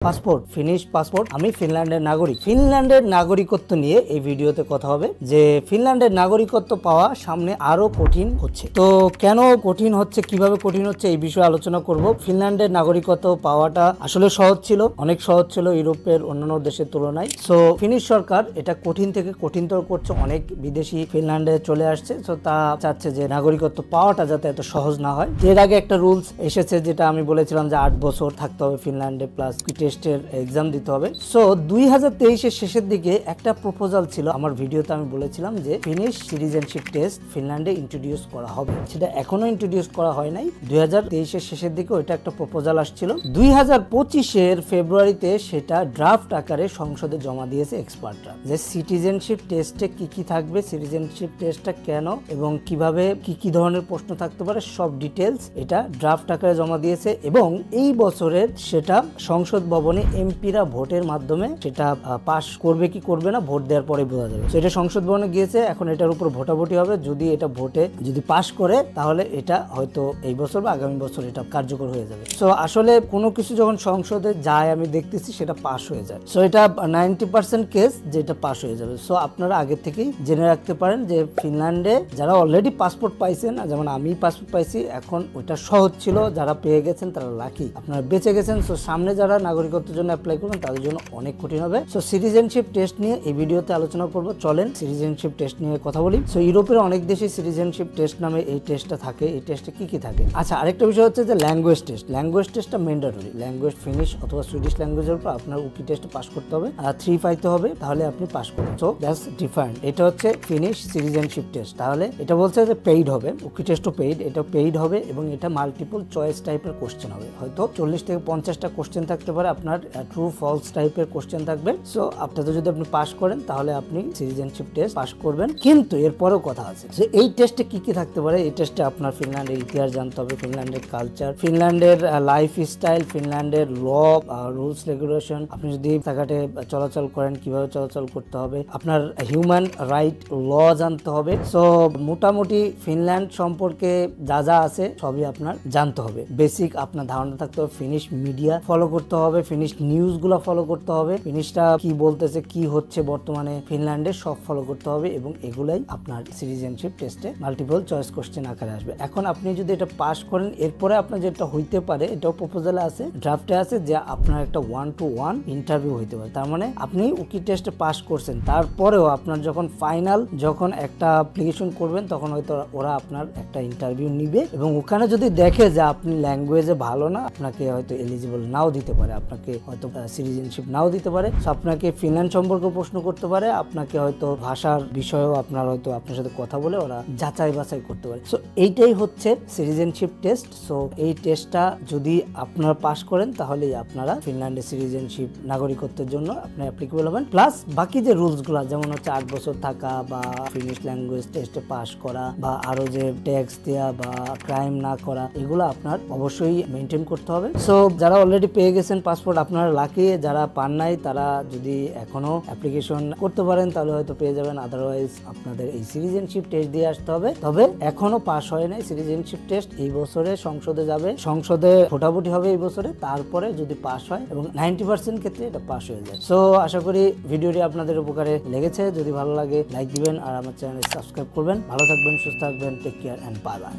Passport finish passport. আমি ফিনল্যান্ডের নাগরিক। ফিনল্যান্ডের নাগরিকত্ব নিয়ে এই ভিডিওতে কথা হবে যে ফিনল্যান্ডের নাগরিকত্ব পাওয়া সামনে আরো কঠিন হচ্ছে। তো কেন কঠিন হচ্ছে, কিভাবে কঠিন হচ্ছে এই বিষয়ে আলোচনা করব। ফিনল্যান্ডের নাগরিকত্ব পাওয়াটা আসলে সহজ ছিল, অনেক সহজ ছিল ইউরোপের অন্যান্য দেশের তুলনায়। সো ফিনিশ সরকার এটা কঠিন থেকে কঠিনতর করছে। অনেক বিদেশি ফিনল্যান্ডে চলে আসছে, তো তা চাচ্ছে যে নাগরিকত্ব পাওয়াটা যাতে এত সহজ না হয়। এর আগে একটা রুলস এসেছে যেটা আমি বলেছিলাম যে 8 বছর থাকতে হবে ফিনল্যান্ডে, প্লাস টেস্টের এক্সাম দিতে হবে। সো 2023 শেষের দিকে একটা প্রপোজাল ছিল, আমার ভিডিওতে আমি বলেছিলাম যে ফিনিশ সিটিজেনশিপ টেস্ট ফিনল্যান্ডে ইন্ট্রোডিউস করা হবে। সেটা এখনো ইন্ট্রোডিউস করা হয় নাই। 2023 শেষের দিকে ওইটা একটা প্রপোজাল আসছিল। 2025 ফেব্রুয়ারিতে সেটা ড্রাফট আকারে সংসদে জমা দিয়েছে এক্সপার্টরা, যে সিটিজেনশিপ টেস্টে কি কি থাকবে, সিটিজেনশিপ টেস্টটা কেন এবং কিভাবে কি কি ধরনের প্রশ্ন থাকতে পারে, সব ডিটেলস এটা ড্রাফট আকারে জমা দিয়েছে। এবং এই বছরের সেটা সংসদ ভবনে এমপিরা ভোটের মাধ্যমে সেটা পাস করবে কি করবে না ভোট দেওয়ার পরে বোঝা যাবে। এটা সংসদ ভবনে গিয়েছে, এখন এটার উপর ভোটাভুটি হবে। যদি এটা ভোটে যদি পাস করে তাহলে এটা হয়তো এই বছর বা আগামী বছর এটা কার্যকর হয়ে যাবে। সো আসলে কোনো কিছু যখন সংসদে যায় আমি দেখতেছি সেটা পাস হয়ে যায়। সো এটা 90% কেস যেটা পাস হয়ে যাবে। সো আপনারা আগে থেকেই জেনে রাখতে পারেন যে ফিনল্যান্ডে যারা অলরেডি পাসপোর্ট পাইছেন, যেমন আমি পাসপোর্ট পাইছি, এখন ওইটা সহজ ছিল, যারা পেয়ে গেছেন তারা লাকি, আপনারা বেঁচে গেছেন। সো সামনে যারা নাগরিকত্বের জন্য অ্যাপ্লাই করবেন তাদের জন্য অনেক কঠিন হবে। সো সিটিজেনশিপ টেস্ট নিয়ে এই ভিডিওতে আলোচনা করব। চলেন সিটিজেনশিপ টেস্ট নিয়ে কথা বলি। সো ইউরোপের অনেক দেশে সিটিজেনশিপ টেস্ট নামে এই টেস্টটা থাকে। এই টেস্টে কি কি থাকে? আচ্ছা, আরেকটা বিষয় হচ্ছে যে ল্যাঙ্গুয়েজ টেস্ট। ল্যাঙ্গুয়েজ টেস্টটা ম্যান্ডেটরি। ল্যাঙ্গুয়েজ ফিনিশ অথবা সুইডিশ ল্যাঙ্গুয়েজের উপর আপনার উকি টেস্টে পাস করতে হবে, আর 3 পাইতে হবে, তাহলে আপনি পাস করবেন। So that's different. এটা হচ্ছে ফিনিশ সিটিজেনশিপ টেস্ট। তাহলে এটা বলছে যে পেইড হবে, উকি টেস্টও পেইড, এটা পেইড হবে এবং এটা মাল্টিপল চয়েস টাইপের কোশ্চেন হবে। হয়তো 40 থেকে 50টা কোশ্চেন থাকতে পারে, আপনার ট্রু ফলস টাইপের কোশ্চেন থাকবে। সো আপনাদের যদি আপনি পাস করেন তাহলে আপনি সিটিজেনশিপ টেস্ট পাস করবেন। কিন্তু এরপরেও কথা আছে যে এই টেস্টে কি কি থাকতে পারে। এই টেস্টে আপনার ফিনল্যান্ডের ইতিহাস জানতে হবে, ফিনল্যান্ডের কালচার, ফিনল্যান্ডের লাইফ স্টাইল, ফিনল্যান্ডের ল, রুলস রেগুলেশন, আপনি যদি জায়গাতে চলাচল করেন কিভাবে চলাচল করতে হবে, আপনার হিউম্যান রাইট ল জানতে হবে। সো মোটামুটি ফিনল্যান্ড সম্পর্কে যা যা আছে সবই আপনার জানতে হবে। বেসিক আপনার ধারণা থাকতে হবে। ফিনিশ মিডিয়া ফলো করতে হবে, ফিনিশ নিউজ গুলা ফলো করতে হবে, ফিনিশটা কি বলতেছে, কি হচ্ছে বর্তমানে ফিনল্যান্ডে, সব ফলো করতে হবে। এবং এগুলাই আপনার সিটিজেনশিপ টেস্টে মাল্টিপল চয়েস কোশ্চেন আকারে আসবে। এখন আপনি যদি এটা পাস করেন, এরপরে আপনার যেটা হইতে পারে, এটাও প্রপোজালে আছে, ড্রাফটে আছে, যে আপনার একটা 1-to-1 ইন্টারভিউ হইতে পারে। তার মানে আপনি উকি টেস্টে পাস করছেন, তারপরেও আপনার যখন ফাইনাল যখন একটা অ্যাপ্লিকেশন করবেন তখন হয়তো ওরা আপনার একটা ইন্টারভিউ নিবে এবং ওখানে যদি দেখে যে আপনি ল্যাঙ্গুয়েজে ভালো না, আপনাকে হয়তো এলিজিবল নাও দিতে পারে, আপনাকে হয়তো সিটিজেনশিপ নাও দিতে পারে। আপনাকে ফিনল্যান্ড সম্পর্কে প্রশ্ন করতে পারে, আপনাকে হয়তো ভাষার বিষয়েও আপনার হয়তো আপনার সাথে কথা বলে ওরা যাচাই বাছাই করতে পারে। সো এইটাই হচ্ছে সিটিজেনশিপ টেস্ট। সো এই টেস্টটা যদি আপনারা পাস করেন তাহলেই আপনারা ফিনল্যান্ডের সিটিজেনশিপ নাগরিকত্বের জন্য আপনি অ্যাপ্লিকেবল হবেন। প্লাস বাকি যে রুলস গুলা, যেমন হচ্ছে 8 বছর থাকা বা ফিনিশ ল্যাঙ্গুয়েজ টেস্টে পাস করা বা আরো যে ট্যাক্স দেওয়া বা ক্রাইম না করা, এগুলো আপনার অবশ্যই মেনটেন করতে হবে। সো যারা অলরেডি পেয়ে গেছেন পাসপোর্ট আপনারা লাকি, যারা পান নাই তারা যদি এখনো অ্যাপ্লিকেশন করতে পারেন তাহলে হয়তো পেয়ে যাবেন। আদারওয়াইজ আপনাদের এই সিটিজেনশিপ টেস্ট দিয়ে আসতে হবে। তবে এখনো পাস হয় নাই সিটিজেনশিপ টেস্ট, এই বছরে সংসদে যাবে, সংসদে ভোটাভুটি হবে এই বছরে, তারপরে যদি পাস হয় এবং 90% ক্ষেত্রে এটা পাস হয়ে যায়। সো আশা করি ভিডিওটি আপনাদের উপকারে লেগেছে। যদি ভালো লাগে লাইক দিবেন আর আমার চ্যানেল সাবস্ক্রাইব করবেন। ভালো থাকবেন, সুস্থ থাকবেন, take care and bye by.